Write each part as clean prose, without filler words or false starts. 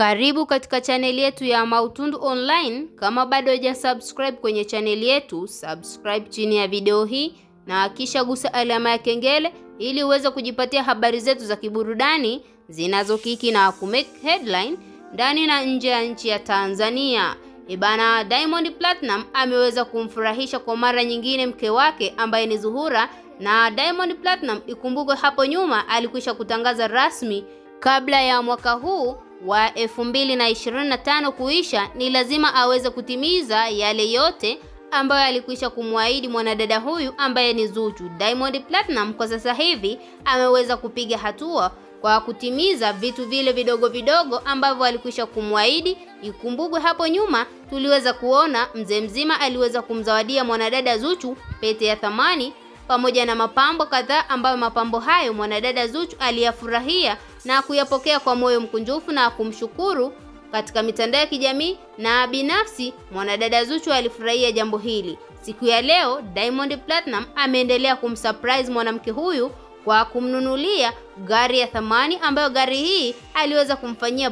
Karibu katika chaneli yetu ya Mautundu Online. Kama bado hujasubscribe kwenye chaneli yetu, subscribe chini ya video hii na kisha gusa alama ya kengele ili uweze kujipatia habari zetu za kiburudani zinazokiki na kumake headline ndani na nje ya nchi ya Tanzania. Ibana, Diamond Platinum ameweza kumfurahisha kwa mara nyingine mke wake ambaye ni Zuhura, na Diamond Platinum ikumbukwe hapo nyuma alikwisha kutangaza rasmi kabla ya mwaka huu wa 2025 kuisha ni lazima aweze kutimiza yale yote ambayo alikwisha kumwaahidi mwanadada huyu ambaye ni Zuchu. Diamond Platinum kwa sasa hivi ameweza kupiga hatua kwa kutimiza vitu vile vidogo vidogo ambavyo alikwisha kumwaahidi. Ikumbukwe hapo nyuma tuliweza kuona mzee mzima aliweza kumzawadia mwanadada Zuchu pete ya thamani pamoja na mapambo kadhaa, ambayo mapambo hayo mwanadada Zuchu aliyafurahia na kuyapokea kwa moyo mkunjufu na kumshukuru katika mitandao ya kijamii, na binafsi mwanadada Zuchu alifurahia jambo hili. Siku ya leo Diamond Platinum ameendelea kumsurprise mwanamke huyu kwa kumnunulia gari ya thamani, ambayo gari hii aliweza kumfanyia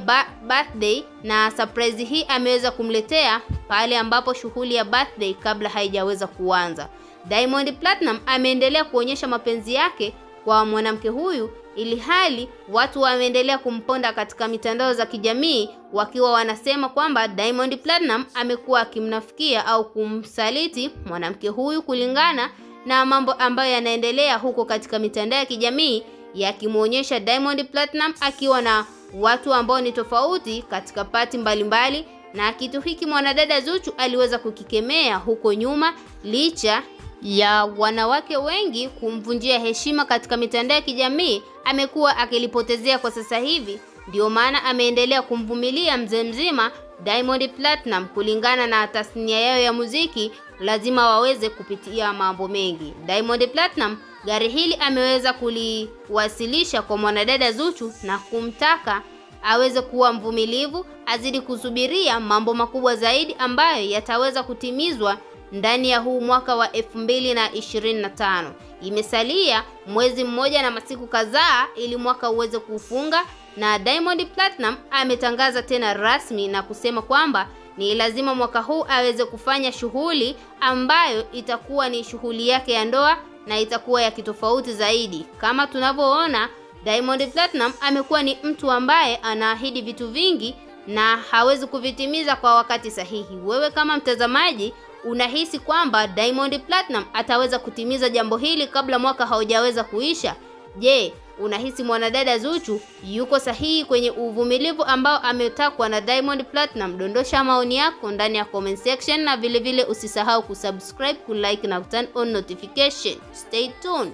birthday, na surprise hii ameweza kumletea pale ambapo shughuli ya birthday kabla haijaweza kuanza. Diamond Platinum ameendelea kuonyesha mapenzi yake kwa mwanamke huyu, ili hali watu wameendelea kumponda katika mitandao za kijamii wakiwa wanasema kwamba Diamond Platinum amekuwa akimnafikia au kumsaliti mwanamke huyu, kulingana na mambo ambayo yanaendelea huko katika mitandao ya kijamii yakimuonyesha Diamond Platinum akiwa na watu ambao ni tofauti katika pati mbalimbali. Na kitu hiki mwanadada Zuchu aliweza kukikemea huko nyuma, licha ya wanawake wengi kumvunjia heshima katika mitandao ya kijamii amekuwa akilipotezea kwa sasa hivi. Ndio maana ameendelea kumvumilia mzee mzima Diamond Platinum. Kulingana na tasnia yao ya muziki lazima waweze kupitia mambo mengi. Diamond Platinum gari hili ameweza kuliwasilisha kwa mwanadada Zuchu na kumtaka aweze kuwa mvumilivu, azidi kusubiria mambo makubwa zaidi ambayo yataweza kutimizwa ndani ya huu mwaka wa 2025. Imesalia mwezi mmoja na masiku kadhaa ili mwaka uweze kufunga, na Diamond Platinum ametangaza tena rasmi na kusema kwamba ni lazima mwaka huu aweze kufanya shughuli ambayo itakuwa ni shughuli yake ya ndoa na itakuwa ya kitofauti zaidi. Kama tunavyoona, Diamond Platinum amekuwa ni mtu ambaye anaahidi vitu vingi na hawezi kuvitimiza kwa wakati sahihi. Wewe kama mtazamaji unahisi kwamba Diamond Platinum ataweza kutimiza jambo hili kabla mwaka haujaweza kuisha? Je, unahisi mwanadada Zuchu yuko sahihi kwenye uvumilivu ambao ametakwa na Diamond Platinum? Dondosha maoni yako ndani ya comment section, na vile vile usisahau kusubscribe, kulike na turn on notification. Stay tuned.